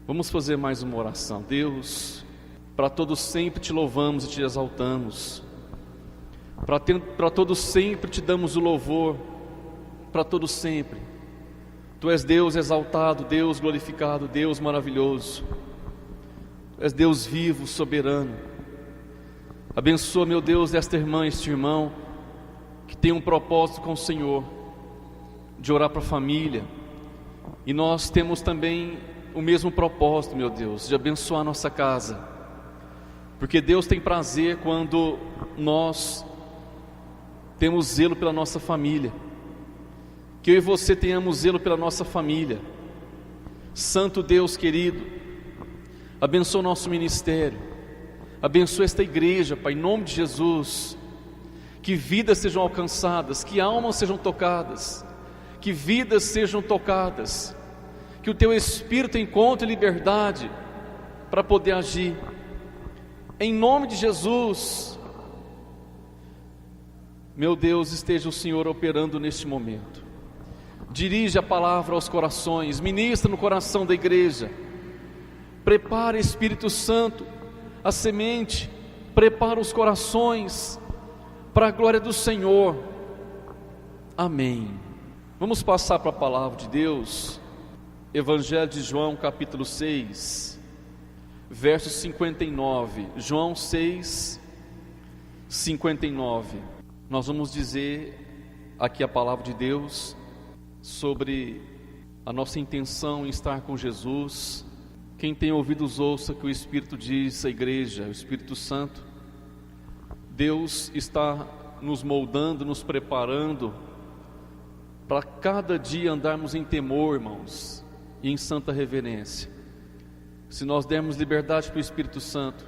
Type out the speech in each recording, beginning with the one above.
Vamos fazer mais uma oração. Deus, para todos sempre te louvamos e te exaltamos. Para todos sempre te damos o louvor. Para todos sempre. Tu és Deus exaltado, Deus glorificado, Deus maravilhoso. Tu és Deus vivo, soberano. Abençoa, meu Deus, esta irmã, este irmão, que tem um propósito com o Senhor, de orar para a família. E nós temos também o mesmo propósito, meu Deus, de abençoar a nossa casa. Porque Deus tem prazer quando nós temos zelo pela nossa família. Que eu e você tenhamos zelo pela nossa família. Santo Deus querido, abençoa o nosso ministério, abençoa esta igreja, Pai, em nome de Jesus. Que vidas sejam alcançadas, que almas sejam tocadas, que vidas sejam tocadas, que o Teu Espírito encontre liberdade para poder agir, em nome de Jesus. Meu Deus, esteja o Senhor operando neste momento. Dirige a palavra aos corações, ministra no coração da igreja. Prepara, Espírito Santo, a semente, prepara os corações para a glória do Senhor. Amém. Vamos passar para a palavra de Deus. Evangelho de João, capítulo 6, verso 59. João 6, 59. Nós vamos dizer aqui a palavra de Deus sobre a nossa intenção em estar com Jesus. Quem tem ouvidos ouça que o Espírito diz à igreja, o Espírito Santo. Deus está nos moldando, nos preparando para cada dia andarmos em temor, irmãos, e em santa reverência. Se nós dermos liberdade para o Espírito Santo,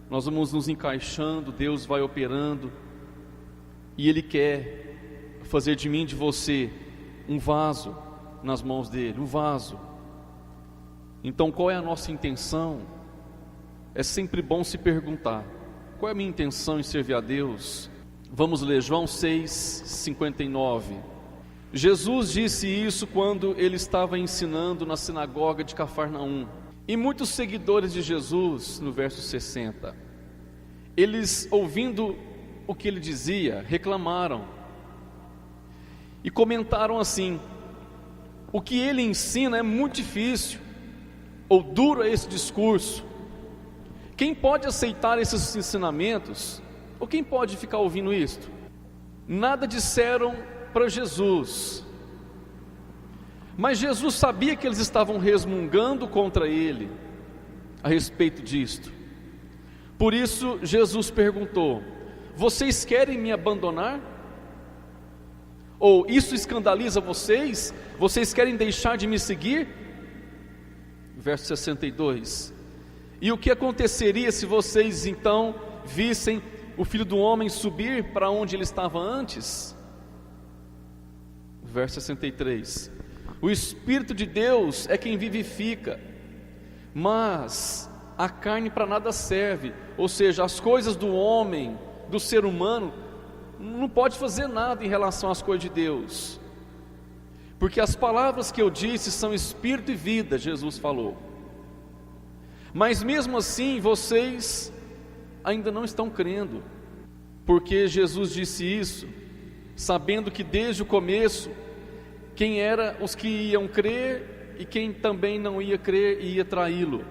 nós vamos nos encaixando, Deus vai operando, e Ele quer fazer de mim, de você, um vaso nas mãos dEle, um vaso. Então qual é a nossa intenção? É sempre bom se perguntar: qual é a minha intenção em servir a Deus? Vamos ler João 6, 59. Jesus disse isso quando ele estava ensinando na sinagoga de Cafarnaum. E muitos seguidores de Jesus, no verso 60, eles, ouvindo o que ele dizia, reclamaram e comentaram assim: o que ele ensina é muito difícil, ou duro é esse discurso. Quem pode aceitar esses ensinamentos? Ou quem pode ficar ouvindo isto? Nada disseram para Jesus, mas Jesus sabia que eles estavam resmungando contra ele a respeito disto. Por isso Jesus perguntou: vocês querem me abandonar? Ou isso escandaliza vocês? Vocês querem deixar de me seguir? Verso 62. E o que aconteceria se vocês então vissem o Filho do Homem subir para onde ele estava antes? Verso 63. O Espírito de Deus é quem vivifica, mas a carne para nada serve. Ou seja, as coisas do homem, do ser humano, não pode fazer nada em relação às coisas de Deus, porque as palavras que eu disse são espírito e vida, Jesus falou. Mas mesmo assim vocês ainda não estão crendo, porque Jesus disse isso sabendo que desde o começo quem era os que iam crer e quem também não ia crer e ia traí-lo.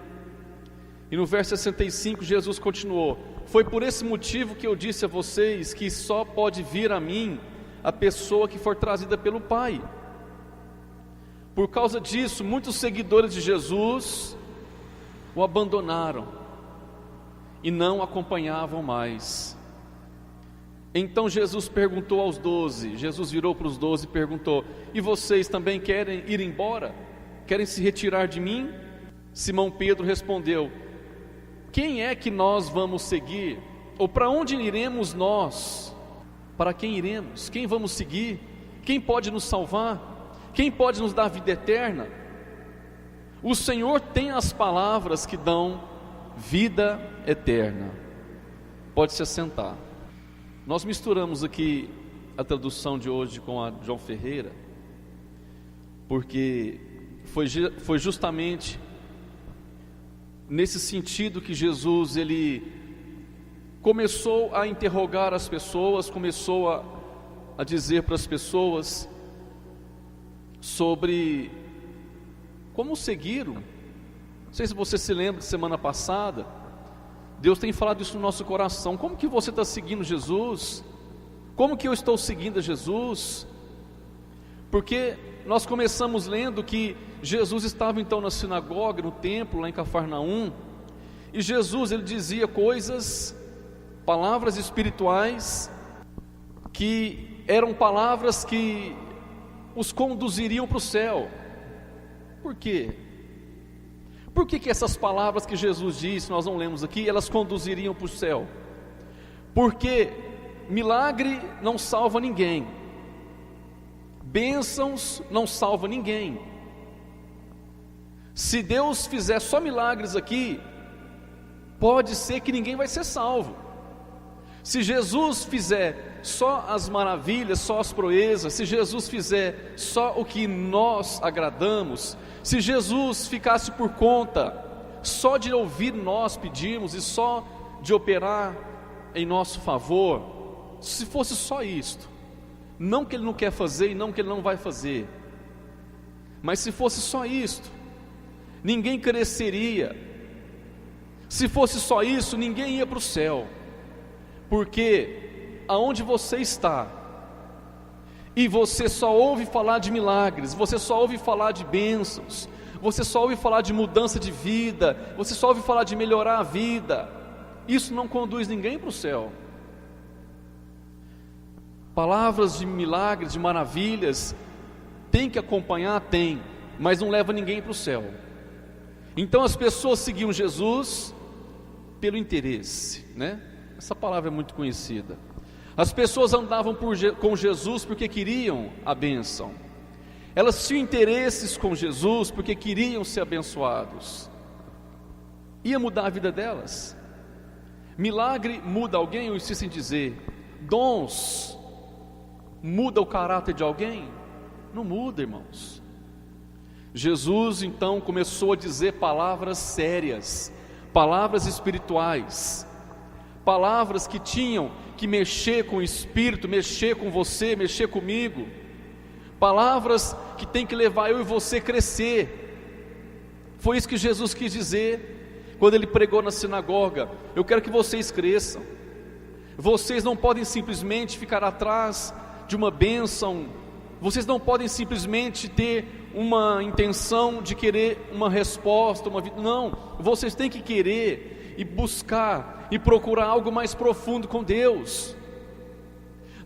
E no verso 65 Jesus continuou: foi por esse motivo que eu disse a vocês que só pode vir a mim a pessoa que for trazida pelo Pai. Por causa disso, muitos seguidores de Jesus o abandonaram e não acompanhavam mais. Então Jesus perguntou aos 12, Jesus virou para os 12 e perguntou: e vocês também querem ir embora? Querem se retirar de mim? Simão Pedro respondeu: quem é que nós vamos seguir? Ou para onde iremos nós? Para quem iremos? Quem vamos seguir? Quem pode nos salvar? Quem pode nos dar vida eterna? O Senhor tem as palavras que dão vida eterna. Pode se assentar. Nós misturamos aqui a tradução de hoje com a de João Ferreira, porque foi justamente nesse sentido que Jesus, ele começou a interrogar as pessoas, começou a dizer para as pessoas sobre como seguiram. Não sei se você se lembra de semana passada, Deus tem falado isso no nosso coração. Como que você está seguindo Jesus? Como que eu estou seguindo a Jesus? Porque nós começamos lendo que Jesus estava então na sinagoga, no templo, lá em Cafarnaum, e Jesus, ele dizia coisas, palavras espirituais, que eram palavras que os conduziriam para o céu. Por quê? Por que essas palavras que Jesus disse, nós não lemos aqui, elas conduziriam para o céu? Porque milagre não salva ninguém, bênçãos não salva ninguém. Se Deus fizer só milagres aqui, pode ser que ninguém vai ser salvo. Se Jesus fizer só as maravilhas, só as proezas, se Jesus fizer só o que nós agradamos, se Jesus ficasse por conta só de ouvir nós pedimos e só de operar em nosso favor, se fosse só isto, não que Ele não quer fazer e não que Ele não vai fazer, mas se fosse só isto, ninguém cresceria. Se fosse só isso, ninguém ia para o céu. Porque aonde você está e você só ouve falar de milagres, você só ouve falar de bênçãos, você só ouve falar de mudança de vida, você só ouve falar de melhorar a vida, isso não conduz ninguém para o céu. Palavras de milagres, de maravilhas, tem que acompanhar, tem, mas não leva ninguém para o céu. Então as pessoas seguiam Jesus pelo interesse, né? Essa palavra é muito conhecida. As pessoas andavam com Jesus porque queriam a bênção. Elas tinham interesses com Jesus porque queriam ser abençoados. Ia mudar a vida delas? Milagre muda alguém? Eu insisto em dizer. Dons muda o caráter de alguém? Não muda, irmãos. Jesus então começou a dizer palavras sérias, palavras espirituais, palavras que tinham que mexer com o espírito, mexer com você, mexer comigo, palavras que tem que levar eu e você a crescer. Foi isso que Jesus quis dizer quando Ele pregou na sinagoga. Eu quero que vocês cresçam. Vocês não podem simplesmente ficar atrás de uma bênção, vocês não podem simplesmente ter uma intenção de querer uma resposta, uma vida. Não, vocês têm que querer e buscar e procurar algo mais profundo com Deus.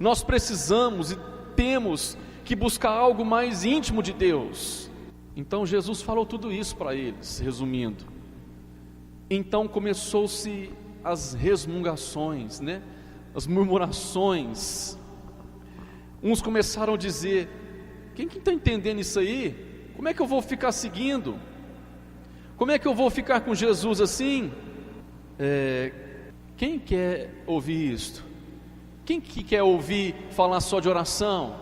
Nós precisamos e temos que buscar algo mais íntimo de Deus. Então Jesus falou tudo isso para eles, resumindo. Então começou-se as resmungações, né? As murmurações. Uns começaram a dizer: quem que está entendendo isso aí? Como é que eu vou ficar seguindo? Como é que eu vou ficar com Jesus assim? Quem quer ouvir isto? Quem que quer ouvir falar só de oração?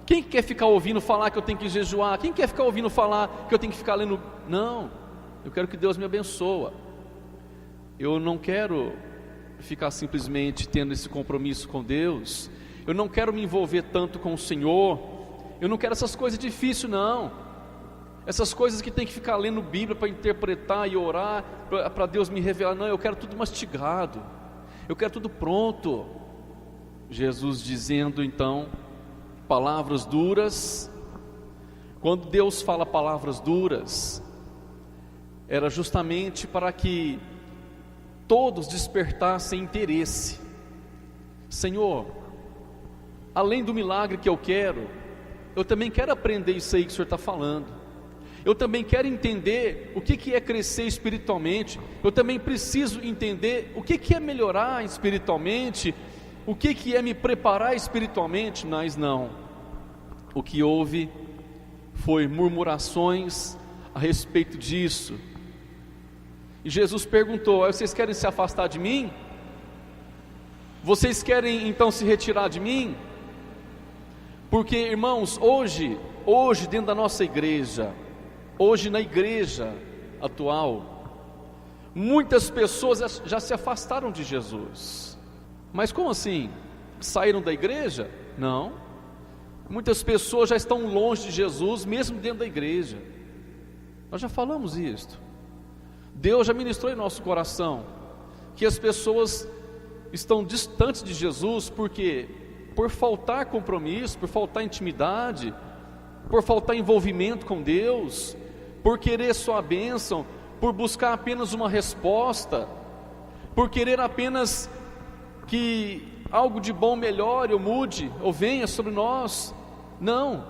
Quem quer ficar ouvindo falar que eu tenho que jejuar? Quem quer ficar ouvindo falar que eu tenho que ficar lendo? Não, eu quero que Deus me abençoe. Eu não quero ficar simplesmente tendo esse compromisso com Deus. Eu não quero me envolver tanto com o Senhor. Eu não quero essas coisas difíceis, não. Essas coisas que tem que ficar lendo Bíblia para interpretar e orar, para Deus me revelar. Não, eu quero tudo mastigado. Eu quero tudo pronto. Jesus dizendo então palavras duras. Quando Deus fala palavras duras, era justamente para que todos despertassem interesse. Senhor, além do milagre que eu quero, eu também quero aprender isso aí que o Senhor está falando. Eu também quero entender o que é crescer espiritualmente. Eu também preciso entender o que é melhorar espiritualmente, o que é me preparar espiritualmente. Mas não, o que houve foi murmurações a respeito disso. E Jesus perguntou: vocês querem se afastar de mim? Vocês querem então se retirar de mim? Porque, irmãos, hoje dentro da nossa igreja, hoje na igreja atual, Muitas pessoas já se afastaram de Jesus. Mas como assim? Saíram da igreja? Não. Muitas pessoas já estão longe de Jesus, mesmo dentro da igreja. Nós já falamos isto. Deus já ministrou em nosso coração que as pessoas estão distantes de Jesus porque por faltar compromisso, por faltar intimidade, por faltar envolvimento com Deus, por querer sua bênção, por buscar apenas uma resposta, por querer apenas que algo de bom melhore ou mude ou venha sobre nós. Não.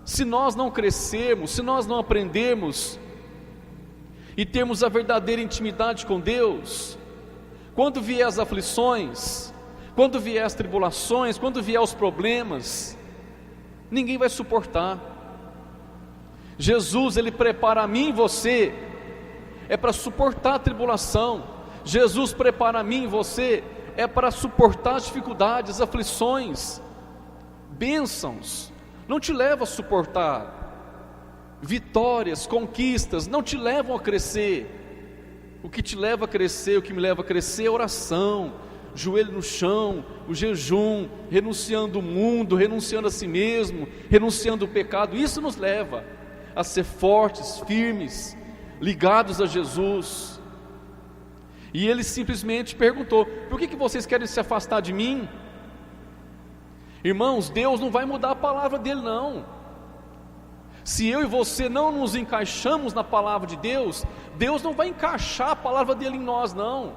Se nós não crescermos, se nós não aprendermos e termos a verdadeira intimidade com Deus, quando vier as aflições, quando vier as tribulações, quando vier os problemas, ninguém vai suportar. Jesus, Ele prepara a mim e você, é para suportar a tribulação. Jesus prepara a mim e você, é para suportar as dificuldades, as aflições. Bênçãos não te levam a suportar. Vitórias, conquistas não te levam a crescer. O que te leva a crescer, o que me leva a crescer é a oração, joelho no chão, o jejum, renunciando o mundo, renunciando a si mesmo, renunciando o pecado. Isso nos leva a ser fortes, firmes, ligados a Jesus. E ele simplesmente perguntou: por que vocês querem se afastar de mim? Irmãos, Deus não vai mudar a palavra dele, não. Se eu e você não nos encaixamos na palavra de Deus, Deus não vai encaixar a palavra dele em nós, não.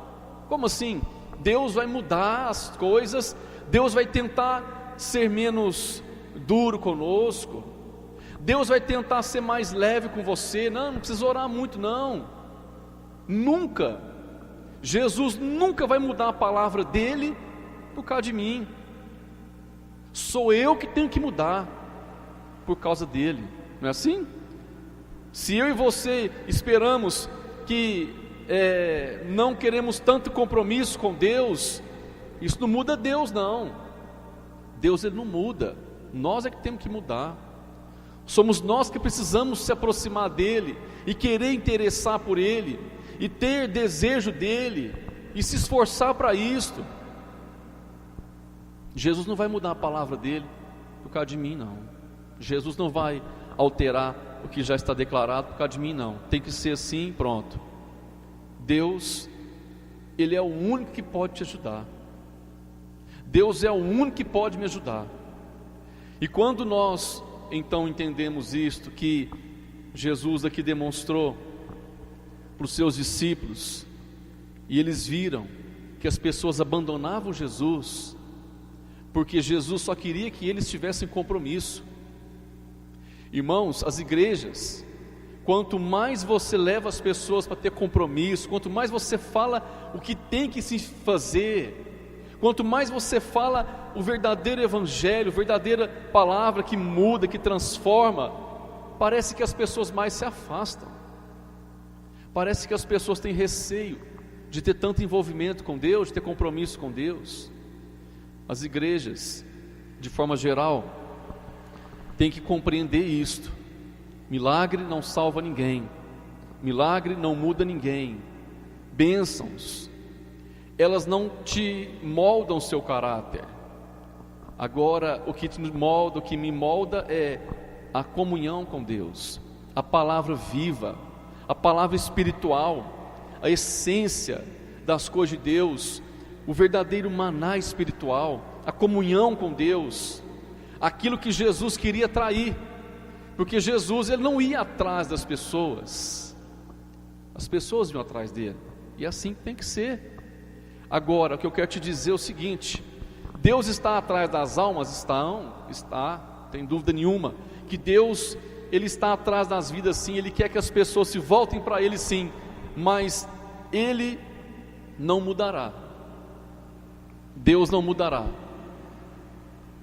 Como assim? Deus vai mudar as coisas, Deus vai tentar ser menos duro conosco, Deus vai tentar ser mais leve com você. Não precisa orar muito, não. Nunca. Jesus nunca vai mudar a palavra dele por causa de mim. Sou eu que tenho que mudar por causa dele. Não é assim? Se eu e você esperamos que não queremos tanto compromisso com Deus, isso não muda Deus, não. Deus, Ele não muda. Nós é que temos que mudar. Somos nós que precisamos se aproximar dele e querer interessar por ele e ter desejo dele e se esforçar para isto. Jesus não vai mudar a palavra dele por causa de mim, não. Jesus não vai alterar o que já está declarado por causa de mim, não. Tem que ser assim, pronto. Deus, Ele é o único que pode te ajudar. Deus é o único que pode me ajudar. E quando nós então entendemos isto, que Jesus aqui demonstrou para os seus discípulos, e eles viram que as pessoas abandonavam Jesus, porque Jesus só queria que eles tivessem compromisso. Irmãos, as igrejas, quanto mais você leva as pessoas para ter compromisso, quanto mais você fala o que tem que se fazer, quanto mais você fala o verdadeiro evangelho, a verdadeira palavra que muda, que transforma, parece que as pessoas mais se afastam. Parece que as pessoas têm receio de ter tanto envolvimento com Deus, de ter compromisso com Deus. As igrejas, de forma geral, têm que compreender isto. Milagre não salva ninguém, milagre não muda ninguém. Bênçãos, elas não te moldam o seu caráter. Agora, o que te molda, o que me molda é a comunhão com Deus, a palavra viva, a palavra espiritual, a essência das coisas de Deus, o verdadeiro maná espiritual, a comunhão com Deus, aquilo que Jesus queria atrair, porque Jesus, Ele não ia atrás das pessoas, as pessoas iam atrás dele, e assim tem que ser. Agora, o que eu quero te dizer é o seguinte: Deus está atrás das almas? Está, tem dúvida nenhuma, que Deus, Ele está atrás das vidas, sim. Ele quer que as pessoas se voltem para Ele, sim, mas Ele não mudará. Deus não mudará,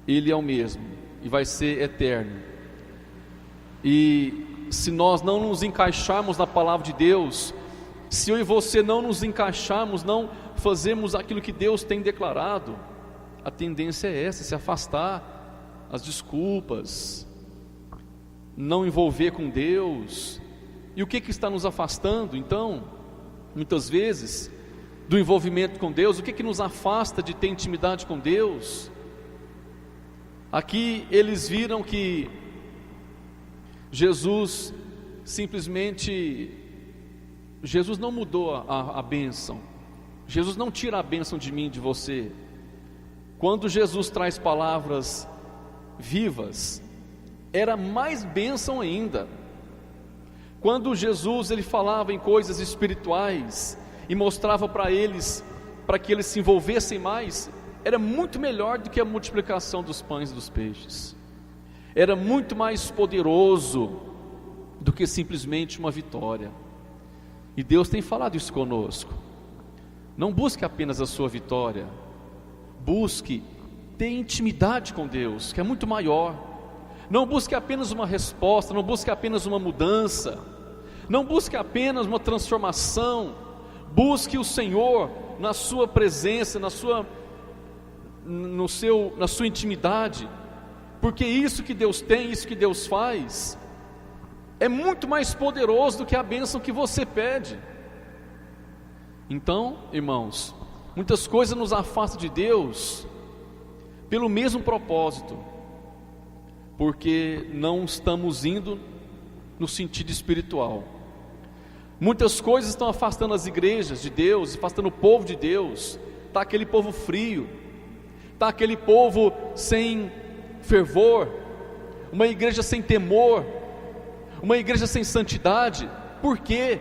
Ele é o mesmo e vai ser eterno. E se nós não nos encaixarmos na palavra de Deus, se eu e você não nos encaixarmos, não fazemos aquilo que Deus tem declarado, a tendência é essa, se afastar, as desculpas, não envolver com Deus. E o que está nos afastando então? muitas vezes, do envolvimento com Deus. O que nos afasta de ter intimidade com Deus? Aqui eles viram que Jesus não mudou a bênção. Jesus não tira a bênção de mim e de você. Quando Jesus traz palavras vivas, era mais bênção ainda. Quando Jesus ele falava em coisas espirituais e mostrava para eles, para que eles se envolvessem mais, era muito melhor do que a multiplicação dos pães e dos peixes. Era muito mais poderoso do que simplesmente uma vitória. E Deus tem falado isso conosco. Não busque apenas a sua vitória, busque ter intimidade com Deus, que é muito maior. Não busque apenas uma resposta, não busque apenas uma mudança, não busque apenas uma transformação. Busque o Senhor na sua presença, na sua intimidade, porque isso que Deus tem, isso que Deus faz, é muito mais poderoso do que a bênção que você pede. Então, irmãos, muitas coisas nos afastam de Deus pelo mesmo propósito, porque não estamos indo no sentido espiritual. Muitas coisas estão afastando as igrejas de Deus, afastando o povo de Deus. Está aquele povo frio, está aquele povo sem fervor, uma igreja sem temor, uma igreja sem santidade. Por quê?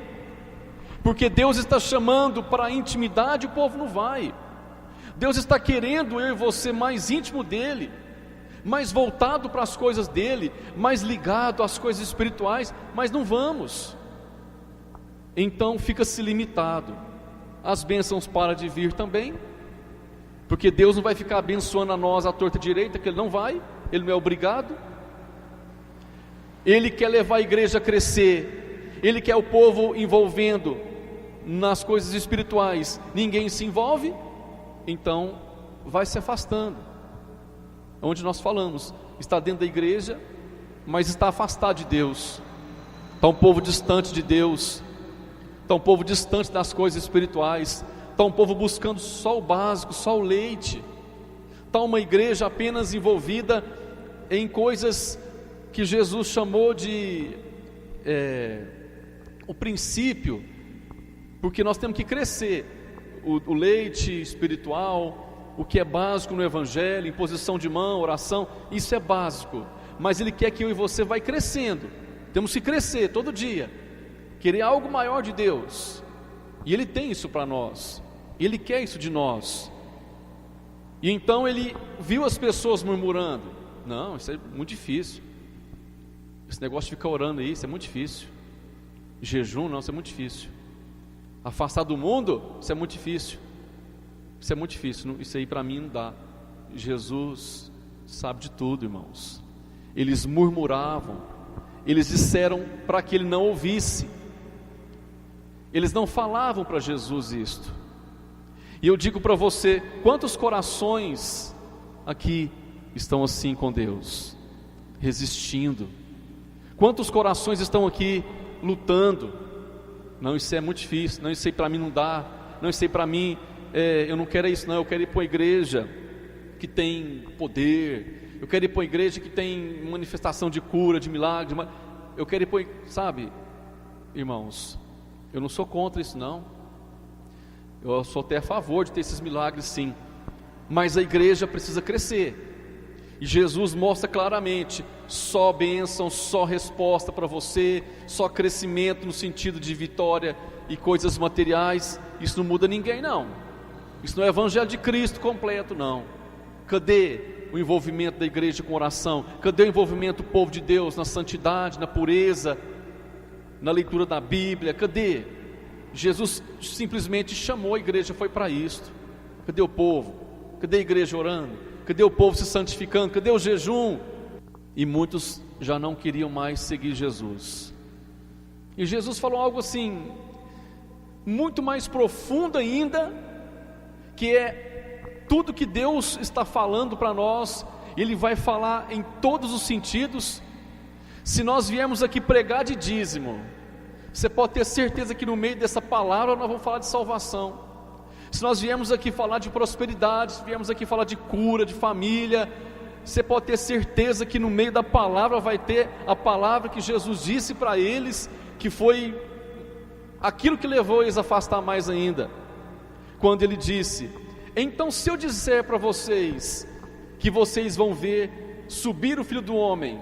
Porque Deus está chamando para a intimidade e o povo não vai. Deus está querendo eu e você mais íntimo dEle, mais voltado para as coisas dEle, mais ligado às coisas espirituais, mas não vamos. Então fica-se limitado. As bênçãos param de vir também, porque Deus não vai ficar abençoando a nós à torta direita, que Ele não vai, Ele não é obrigado. Ele quer levar a igreja a crescer, Ele quer o povo envolvendo nas coisas espirituais, ninguém se envolve, então vai se afastando. Onde nós falamos, está dentro da igreja, mas está afastado de Deus, está um povo distante de Deus, está um povo distante das coisas espirituais, está um povo buscando só o básico, só o leite, está uma igreja apenas envolvida em coisas que Jesus chamou de o princípio, porque nós temos que crescer, o leite espiritual, o que é básico no evangelho, imposição de mão, oração, isso é básico, mas Ele quer que eu e você vai crescendo, temos que crescer todo dia, querer algo maior de Deus, e Ele tem isso para nós, Ele quer isso de nós. E então Ele viu as pessoas murmurando: não, isso é muito difícil, esse negócio de ficar orando aí, isso é muito difícil, jejum, não, isso é muito difícil, afastar do mundo, isso é muito difícil, isso é muito difícil, isso aí para mim não dá. Jesus sabe de tudo, irmãos. Eles murmuravam, eles disseram para que Ele não ouvisse, eles não falavam para Jesus isto. E eu digo para você, quantos corações aqui estão assim com Deus, resistindo? Quantos corações estão aqui lutando? Não, isso é muito difícil, não, isso aí para mim não dá, não, isso aí para mim, eu não quero isso não, eu quero ir para uma igreja que tem poder, eu quero ir para uma igreja que tem manifestação de cura, de milagre, eu quero ir para, sabe, irmãos, eu não sou contra isso não, eu sou até a favor de ter esses milagres sim, mas a igreja precisa crescer, e Jesus mostra claramente, só bênção, só resposta para você, só crescimento no sentido de vitória e coisas materiais, isso não muda ninguém não, isso não é evangelho de Cristo completo não. Cadê o envolvimento da igreja com oração? Cadê o envolvimento do povo de Deus na santidade, na pureza, na leitura da Bíblia? Cadê? Jesus simplesmente chamou a igreja, foi para isto. Cadê o povo? Cadê a igreja orando? Cadê o povo se santificando? Cadê o jejum? E muitos já não queriam mais seguir Jesus. E Jesus falou algo assim, muito mais profundo ainda, que é tudo que Deus está falando para nós, Ele vai falar em todos os sentidos. Se nós viemos aqui pregar de dízimo, Você pode ter certeza que no meio dessa palavra nós vamos falar de salvação. Se nós viemos aqui falar de prosperidade, se viemos aqui falar de cura, de família, você pode ter certeza que no meio da palavra vai ter a palavra que Jesus disse para eles, que foi aquilo que levou eles a afastar mais ainda, quando ele disse: então se eu disser para vocês que vocês vão ver subir o Filho do Homem,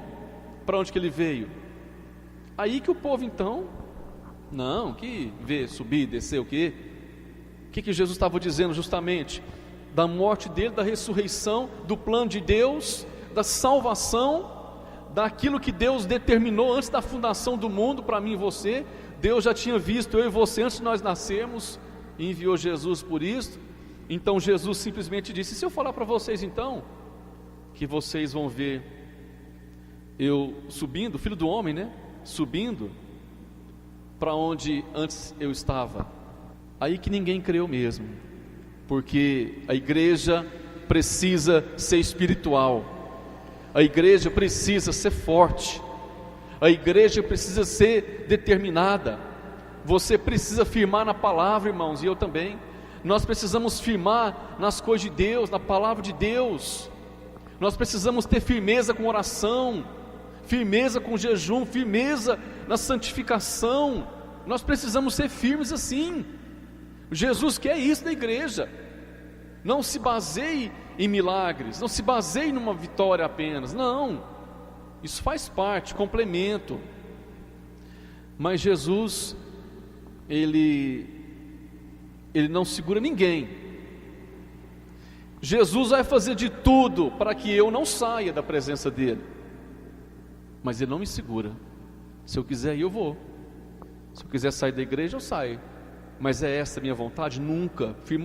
para onde que ele veio? Aí que o povo então, não, que ver subir, descer o quê? O que Jesus estava dizendo justamente? Da morte dele, da ressurreição, do plano de Deus, da salvação, daquilo que Deus determinou antes da fundação do mundo para mim e você. Deus já tinha visto eu e você antes de nós nascermos e enviou Jesus por isso. Então Jesus simplesmente disse: se eu falar para vocês então que vocês vão ver eu subindo, o Filho do Homem, né? Subindo para onde antes eu estava, aí que ninguém creu mesmo, porque a igreja precisa ser espiritual, a igreja precisa ser forte, a igreja precisa ser determinada. Você precisa firmar na palavra, irmãos, e eu também. Nós precisamos firmar nas coisas de Deus, na palavra de Deus. Nós precisamos ter firmeza com oração, firmeza com jejum, firmeza na santificação. Nós precisamos ser firmes assim. Jesus quer isso na igreja. Não se baseie em milagres, não se baseie numa vitória apenas, não. Isso faz parte, complemento. Mas Jesus, Ele não segura ninguém. Jesus vai fazer de tudo para que eu não saia da presença dEle, mas Ele não me segura. Se eu quiser ir, eu vou. Se eu quiser sair da igreja, eu saio. Mas é essa a minha vontade? Nunca. Prefiro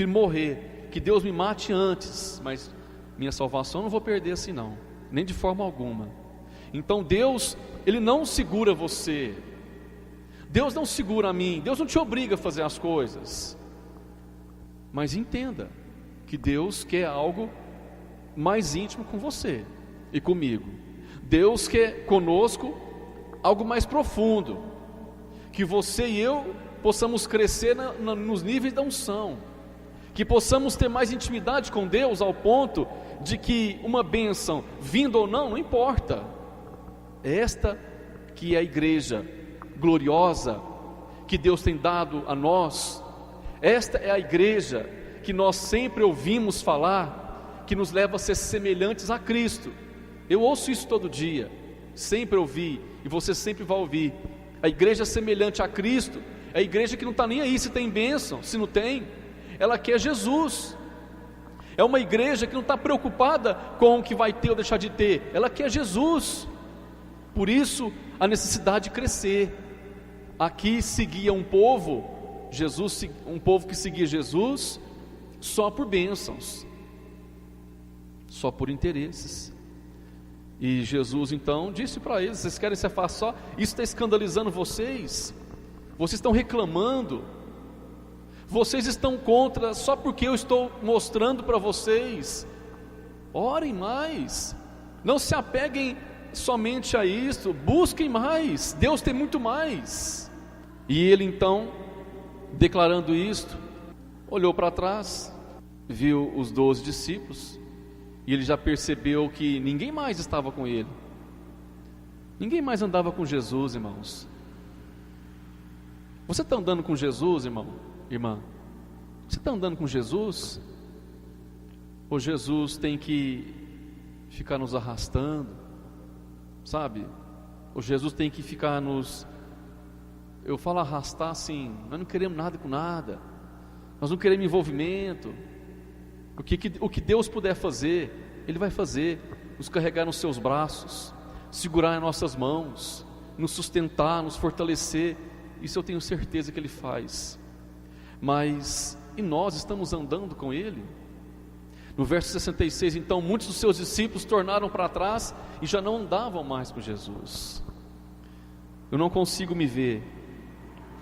morrer, que Deus me mate antes, mas minha salvação eu não vou perder assim não, nem de forma alguma. Então Deus, Ele não segura você, Deus não segura a mim, Deus não te obriga a fazer as coisas. Mas entenda que Deus quer algo mais íntimo com você e comigo. Deus quer conosco algo mais profundo, que você e eu possamos crescer nos níveis da unção, que possamos ter mais intimidade com Deus, ao ponto de que uma bênção, vindo ou não importa. É esta que é a igreja gloriosa que Deus tem dado a nós. Esta é a igreja que nós sempre ouvimos falar, que nos leva a ser semelhantes a Cristo. Eu ouço isso todo dia, sempre ouvi, e você sempre vai ouvir. A igreja semelhante a Cristo é a igreja que não está nem aí se tem bênção, se não tem. Ela quer Jesus. É uma igreja que não está preocupada com o que vai ter ou deixar de ter, ela quer Jesus. Por isso a necessidade de crescer. Aqui seguia um povo, um povo que seguia Jesus só por bênçãos, só por interesses. E Jesus então disse para eles: vocês querem se afastar? Isso está escandalizando vocês? Vocês estão reclamando? Vocês estão contra só porque eu estou mostrando para vocês? Orem mais, não se apeguem somente a isso, busquem mais, Deus tem muito mais. E ele então, declarando isto, olhou para trás, viu os 12 discípulos, e ele já percebeu que ninguém mais estava com ele, ninguém mais andava com Jesus, irmãos. Você está andando com Jesus, irmão, irmã? Você está andando com Jesus? Ou Jesus tem que ficar nos arrastando, sabe? Ou Jesus tem que ficar nos... Eu falo arrastar assim, nós não queremos nada com nada, nós não queremos envolvimento. O que Deus puder fazer, Ele vai fazer. Nos carregar nos seus braços, segurar em nossas mãos, nos sustentar, nos fortalecer. Isso eu tenho certeza que Ele faz. Mas, e nós estamos andando com Ele? No verso 66, então muitos dos seus discípulos tornaram para trás e já não andavam mais com Jesus. Eu não consigo me ver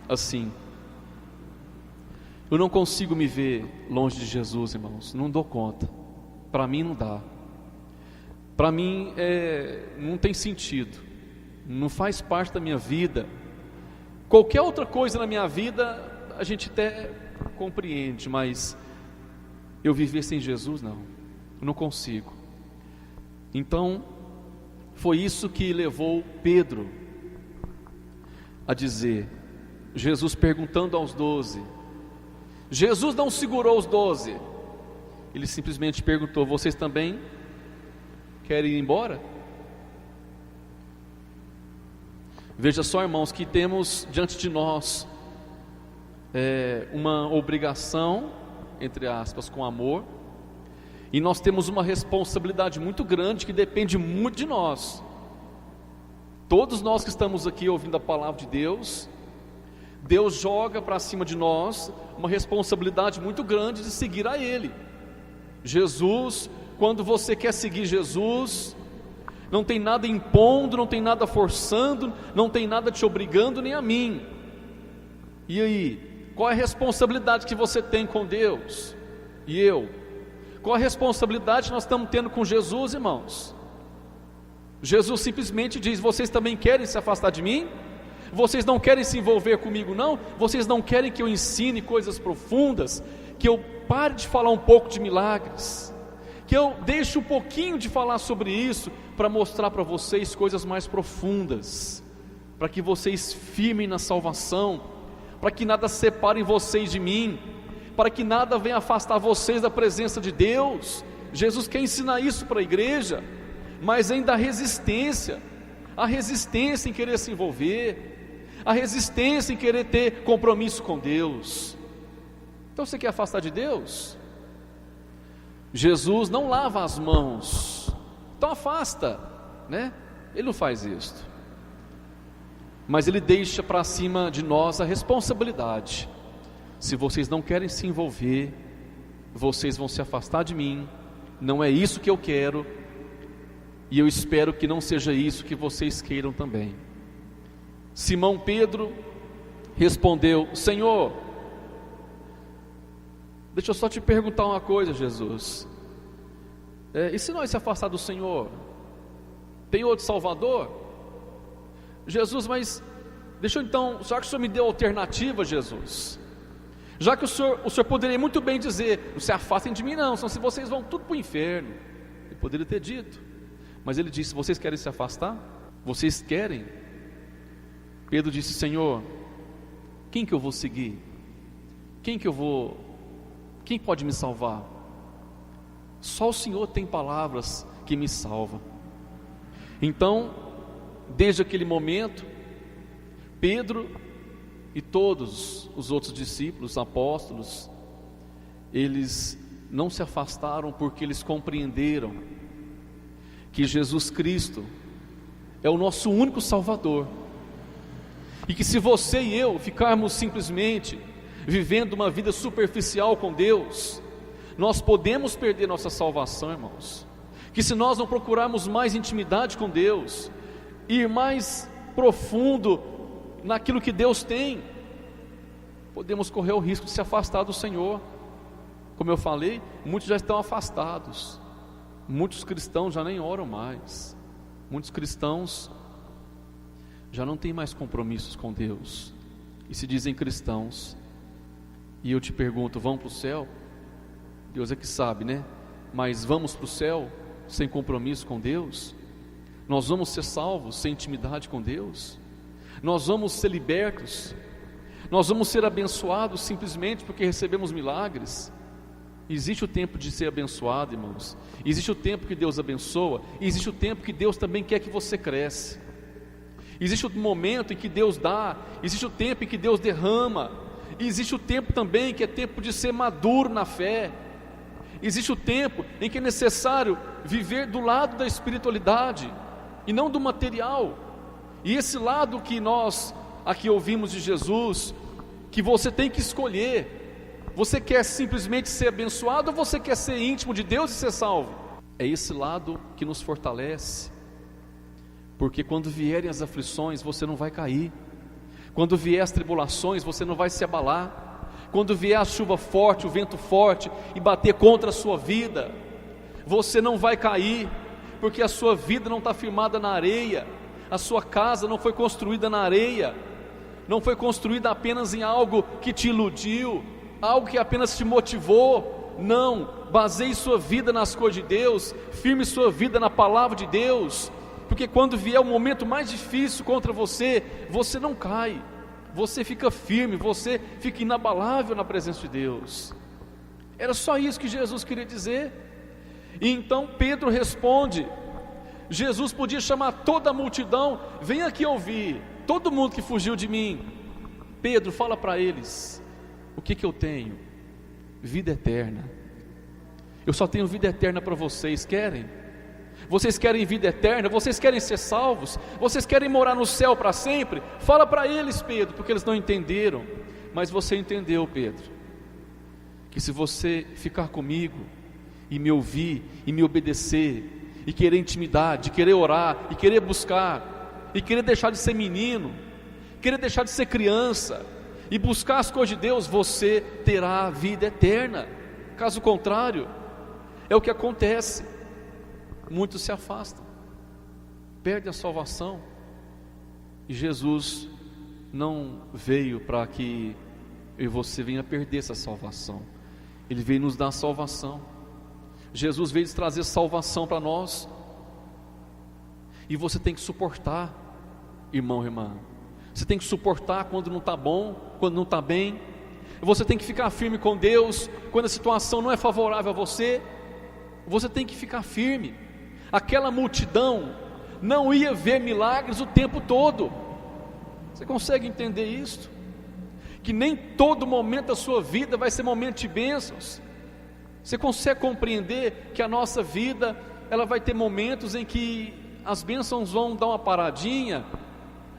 assim. Eu não consigo me ver longe de Jesus, irmãos. Não dou conta. Para mim não dá. Para mim não tem sentido. não faz parte da minha vida. Qualquer outra coisa na minha vida a gente até compreende, mas eu viver sem Jesus, não, eu não consigo. Então, foi isso que levou Pedro a dizer, Jesus perguntando aos 12, Jesus não segurou os 12, ele simplesmente perguntou, vocês também querem ir embora? Veja só, irmãos, que temos diante de nós uma obrigação, entre aspas, com amor, e nós temos uma responsabilidade muito grande que depende muito de nós. Todos nós que estamos aqui ouvindo a palavra de Deus, Deus joga para cima de nós uma responsabilidade muito grande de seguir a Ele. Jesus, quando você quer seguir Jesus, não tem nada impondo, não tem nada forçando, não tem nada te obrigando, nem a mim. E aí, qual é a responsabilidade que você tem com Deus? E eu? Qual a responsabilidade que nós estamos tendo com Jesus, irmãos? Jesus simplesmente diz, vocês também querem se afastar de mim? Vocês não querem se envolver comigo, não? Vocês não querem que eu ensine coisas profundas? Que eu pare de falar um pouco de milagres? Que eu deixe um pouquinho de falar sobre isso, para mostrar para vocês coisas mais profundas, para que vocês firmem na salvação, para que nada separe vocês de mim, para que nada venha afastar vocês da presença de Deus. Jesus quer ensinar isso para a igreja, mas ainda a resistência em querer se envolver, a resistência em querer ter compromisso com Deus. Então você quer afastar de Deus? Jesus não lava as mãos, então afasta, né? Ele não faz isso, mas Ele deixa para cima de nós a responsabilidade. Se vocês não querem se envolver, vocês vão se afastar de mim, não é isso que eu quero, e eu espero que não seja isso que vocês queiram também. Simão Pedro respondeu, Senhor, deixa eu só te perguntar uma coisa, Jesus, e se nós se afastar do Senhor, tem outro Salvador? Jesus, mas deixa eu então, já que o Senhor me deu alternativa, Jesus, já que o Senhor poderia muito bem dizer, não se afastem de mim não, senão se vocês vão tudo para o inferno. Ele poderia ter dito, mas Ele disse, vocês querem se afastar? Vocês querem? Pedro disse, Senhor, quem que eu vou seguir? Quem pode me salvar? Só o Senhor tem palavras que me salvam. Então, desde aquele momento, Pedro e todos os outros discípulos, apóstolos, eles não se afastaram porque eles compreenderam que Jesus Cristo é o nosso único Salvador, e que se você e eu ficarmos simplesmente vivendo uma vida superficial com Deus, nós podemos perder nossa salvação, irmãos. Que se nós não procurarmos mais intimidade com Deus, ir mais profundo naquilo que Deus tem, podemos correr o risco de se afastar do Senhor. Como eu falei, muitos já estão afastados, muitos cristãos já nem oram mais, muitos cristãos já não têm mais compromissos com Deus, e se dizem cristãos. E eu te pergunto, vão para o céu? Deus é que sabe, né? Mas vamos para o céu sem compromisso com Deus? Nós vamos ser salvos sem intimidade com Deus? Nós vamos ser libertos? Nós vamos ser abençoados simplesmente porque recebemos milagres? Existe o tempo de ser abençoado, irmãos. Existe o tempo que Deus abençoa, e existe o tempo que Deus também quer que você cresça. Existe o momento em que Deus dá, existe o tempo em que Deus derrama, e existe o tempo também que é tempo de ser maduro na fé. Existe o tempo em que é necessário viver do lado da espiritualidade e não do material. E esse lado que nós aqui ouvimos de Jesus, que você tem que escolher, você quer simplesmente ser abençoado ou você quer ser íntimo de Deus e ser salvo? É esse lado que nos fortalece, porque quando vierem as aflições você não vai cair, quando vier as tribulações você não vai se abalar, quando vier a chuva forte, o vento forte e bater contra a sua vida, você não vai cair, porque a sua vida não está firmada na areia, A sua casa não foi construída na areia, não foi construída apenas em algo que te iludiu, algo que apenas te motivou. Não, baseie sua vida nas coisas de Deus, firme sua vida na palavra de Deus, porque quando vier o momento mais difícil contra você, você não cai, você fica firme, você fica inabalável na presença de Deus. Era só isso que Jesus queria dizer. E então Pedro responde. Jesus podia chamar toda a multidão: vem aqui ouvir, todo mundo que fugiu de mim. Pedro, fala para eles: o que eu tenho? Vida eterna. Eu só tenho vida eterna para vocês. Querem? Vocês querem vida eterna? Vocês querem ser salvos? Vocês querem morar no céu para sempre? Fala para eles, Pedro, porque eles não entenderam. Mas você entendeu, Pedro, que se você ficar comigo e me ouvir e me obedecer, e querer intimidade, e querer orar, e querer buscar, e querer deixar de ser menino, querer deixar de ser criança, e buscar as coisas de Deus, você terá vida eterna. Caso contrário, é o que acontece. Muitos se afastam, perdem a salvação. E Jesus não veio para que eu e você venha perder essa salvação. Ele veio nos dar salvação. Jesus veio trazer salvação para nós. E você tem que suportar, irmão e irmã. Você tem que suportar quando não está bom, quando não está bem. Você tem que ficar firme com Deus quando a situação não é favorável a você. Você tem que ficar firme. Aquela multidão não ia ver milagres o tempo todo. Você consegue entender isso? Que nem todo momento da sua vida vai ser momento de bênçãos. Você consegue compreender que a nossa vida, ela vai ter momentos em que as bênçãos vão dar uma paradinha,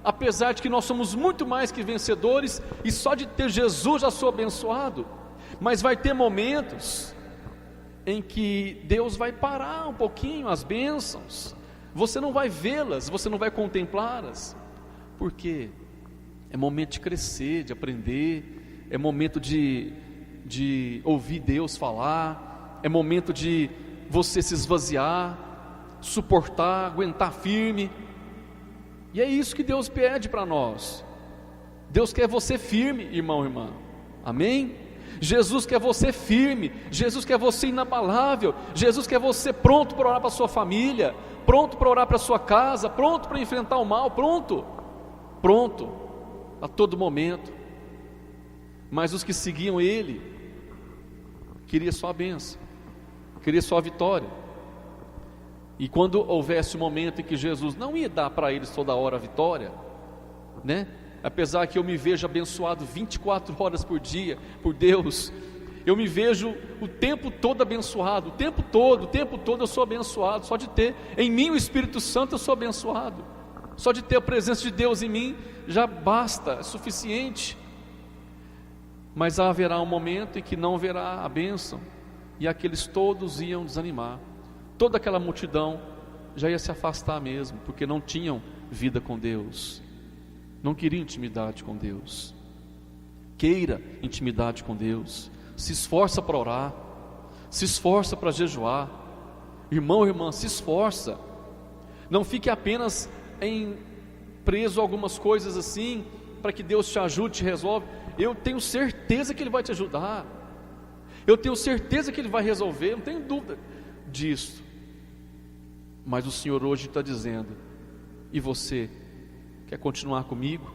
apesar de que nós somos muito mais que vencedores, e só de ter Jesus já sou abençoado. Mas vai ter momentos em que Deus vai parar um pouquinho as bênçãos, você não vai vê-las, você não vai contemplá-las. Por quê? É momento de crescer, de aprender, é momento de ouvir Deus falar, é momento de você se esvaziar, suportar, aguentar firme. E é isso que Deus pede para nós. Deus quer você firme, irmão e irmã. Amém? Jesus quer você firme, Jesus quer você inabalável, Jesus quer você pronto para orar para a sua família, pronto para orar para a sua casa, pronto para enfrentar o mal, pronto a todo momento. Mas os que seguiam Ele, queria só a bênção, queria só a vitória. E quando houvesse um momento em que Jesus não ia dar para eles toda hora a vitória, né? Apesar que eu me vejo abençoado 24 horas por dia por Deus, eu me vejo o tempo todo abençoado, o tempo todo eu sou abençoado. Só de ter em mim o Espírito Santo eu sou abençoado. Só de ter a presença de Deus em mim já basta, é suficiente. Mas haverá um momento em que não haverá a bênção, e aqueles todos iam desanimar. Toda aquela multidão já ia se afastar mesmo, porque não tinham vida com Deus, não queriam intimidade com Deus. Queira intimidade com Deus, se esforça para orar, se esforça para jejuar. Irmão, irmã, se esforça. Não fique apenas preso a algumas coisas assim, para que Deus te ajude, te resolve. Eu tenho certeza que Ele vai te ajudar, eu tenho certeza que Ele vai resolver, não tenho dúvida disso. Mas o Senhor hoje está dizendo: e você, quer continuar comigo?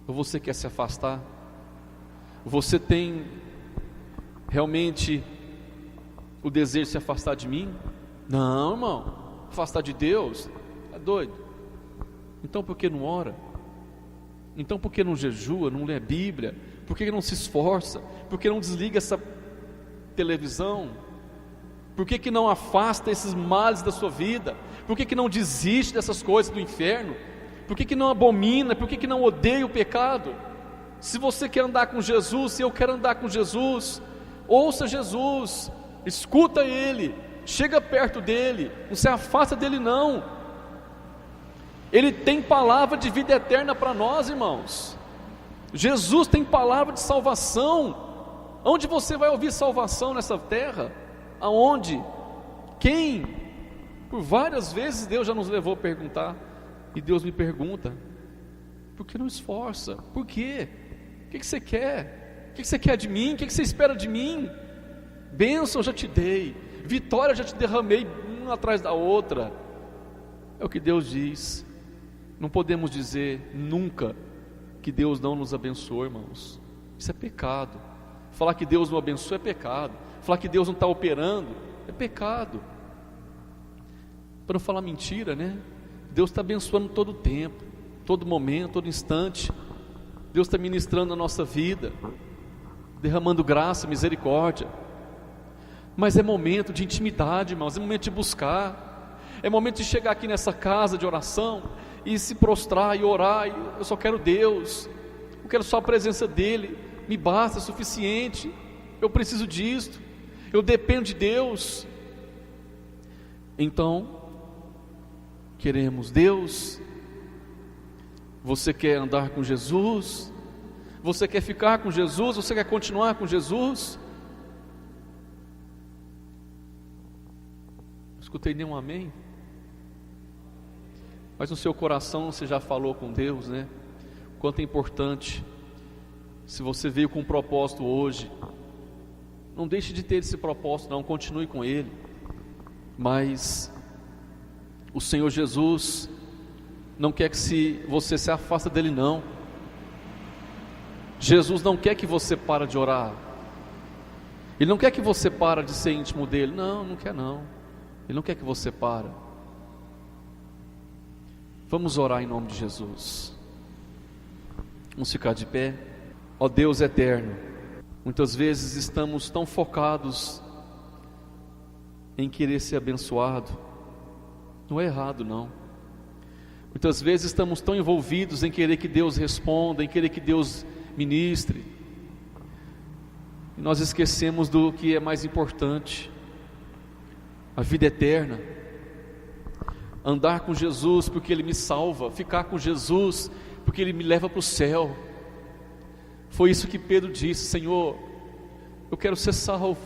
Ou você quer se afastar? Você tem realmente o desejo de se afastar de mim? Não, irmão, afastar de Deus? É doido. Então por que não ora? Então por que não jejua, não lê a Bíblia? Por que não se esforça? Por que não desliga essa televisão? Por que não afasta esses males da sua vida? Por que não desiste dessas coisas do inferno? Por que não abomina? Por que não odeia o pecado? Se você quer andar com Jesus, se eu quero andar com Jesus, ouça Jesus, escuta Ele, chega perto dEle, não se afasta dEle não. Ele tem palavra de vida eterna para nós, irmãos. Jesus tem palavra de salvação. Onde você vai ouvir salvação nessa terra? Aonde? Quem? Por várias vezes Deus já nos levou a perguntar: E Deus me pergunta: por que não esforça? Por quê? O que você quer? O que você quer de mim? O que você espera de mim? Bênção eu já te dei, vitória eu já te derramei, uma atrás da outra. É o que Deus diz. Não podemos dizer nunca que Deus não nos abençoa, irmãos. Isso é pecado. Falar que Deus não abençoa é pecado. Falar que Deus não está operando é pecado. Para não falar mentira, né? Deus está abençoando todo o tempo, todo momento, todo instante. Deus está ministrando a nossa vida, derramando graça, misericórdia. Mas é momento de intimidade, irmãos. É momento de buscar. É momento de chegar aqui nessa casa de oração e se prostrar e orar. Eu só quero Deus, eu quero só a presença dEle, me basta, é suficiente. Eu preciso disto, eu dependo de Deus. Então, queremos Deus. Você quer andar com Jesus? Você quer ficar com Jesus? Você quer continuar com Jesus? Não escutei nenhum amém. Mas no seu coração você já falou com Deus, né? Quanto é importante. Se você veio com um propósito hoje, não deixe de ter esse propósito, não, continue com ele. Mas o Senhor Jesus não quer que você se afasta dele, não. Jesus não quer que você pare de orar. Ele não quer que você pare de ser íntimo dele. Não, não quer não. Ele não quer que você pare. Vamos orar em nome de Jesus. Vamos ficar de pé. Ó Deus eterno, muitas vezes estamos tão focados em querer ser abençoado. Não é errado, não. Muitas vezes estamos tão envolvidos em querer que Deus responda, em querer que Deus ministre, e nós esquecemos do que é mais importante: a vida eterna. Andar com Jesus porque Ele me salva, ficar com Jesus porque Ele me leva para o céu. Foi isso que Pedro disse: Senhor, eu quero ser salvo.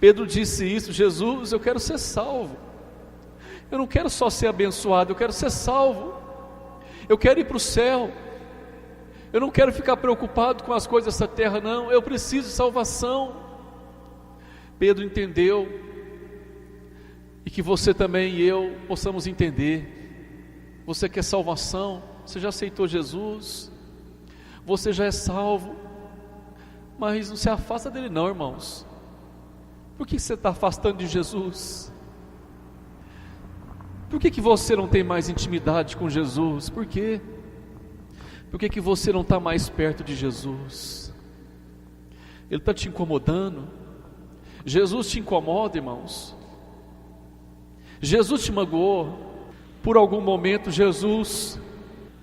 Pedro disse isso: Jesus, eu quero ser salvo. Eu não quero só ser abençoado, eu quero ser salvo. Eu quero ir para o céu. Eu não quero ficar preocupado com as coisas dessa terra, não. Eu preciso de salvação. Pedro entendeu, e que você também e eu possamos entender. Você quer salvação? Você já aceitou Jesus? Você já é salvo? Mas não se afasta dele não, irmãos. Por que você está afastando de Jesus? Por que você não tem mais intimidade com Jesus? Por quê? Por que você não está mais perto de Jesus? Ele está te incomodando? Jesus te incomoda, irmãos? Jesus te magoou? Por algum momento Jesus,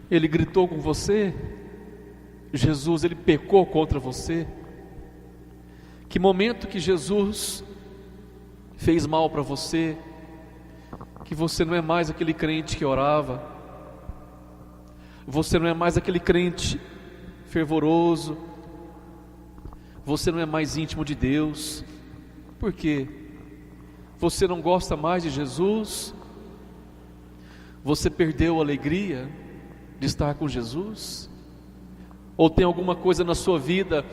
Ele gritou com você? Jesus, Ele pecou contra você? Que momento que Jesus fez mal para você? Que você não é mais aquele crente que orava, você não é mais aquele crente fervoroso, você não é mais íntimo de Deus. Por quê? Você não gosta mais de Jesus? Você perdeu a alegria de estar com Jesus? Ou tem alguma coisa na sua vida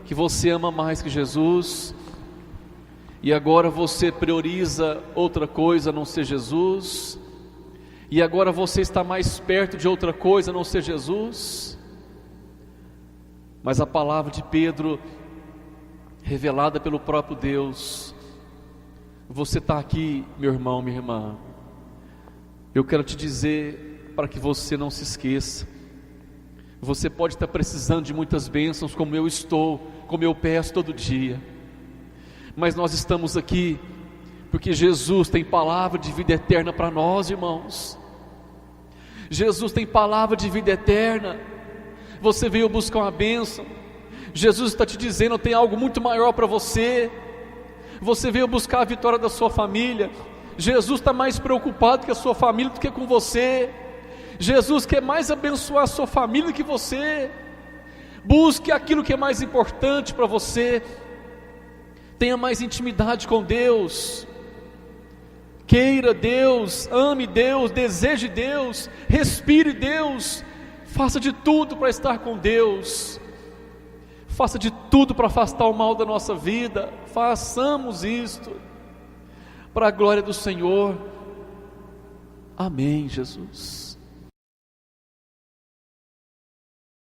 que você ama mais que Jesus, e agora você prioriza outra coisa a não ser Jesus? E agora você está mais perto de outra coisa a não ser Jesus? Mas a palavra de Pedro, revelada pelo próprio Deus, você está aqui, meu irmão, minha irmã. Eu quero te dizer para que você não se esqueça. Você pode estar precisando de muitas bênçãos, como eu estou, como eu peço todo dia. Mas nós estamos aqui porque Jesus tem palavra de vida eterna para nós, irmãos. Jesus tem palavra de vida eterna. Você veio buscar uma bênção. Jesus está te dizendo: tem algo muito maior para você. Você veio buscar a vitória da sua família. Jesus está mais preocupado com a sua família do que com você. Jesus quer mais abençoar a sua família do que você. Busque aquilo que é mais importante para você. Tenha mais intimidade com Deus. Queira Deus, ame Deus, deseje Deus, respire Deus, faça de tudo para estar com Deus, faça de tudo para afastar o mal da nossa vida. Façamos isto para a glória do Senhor. Amém, Jesus.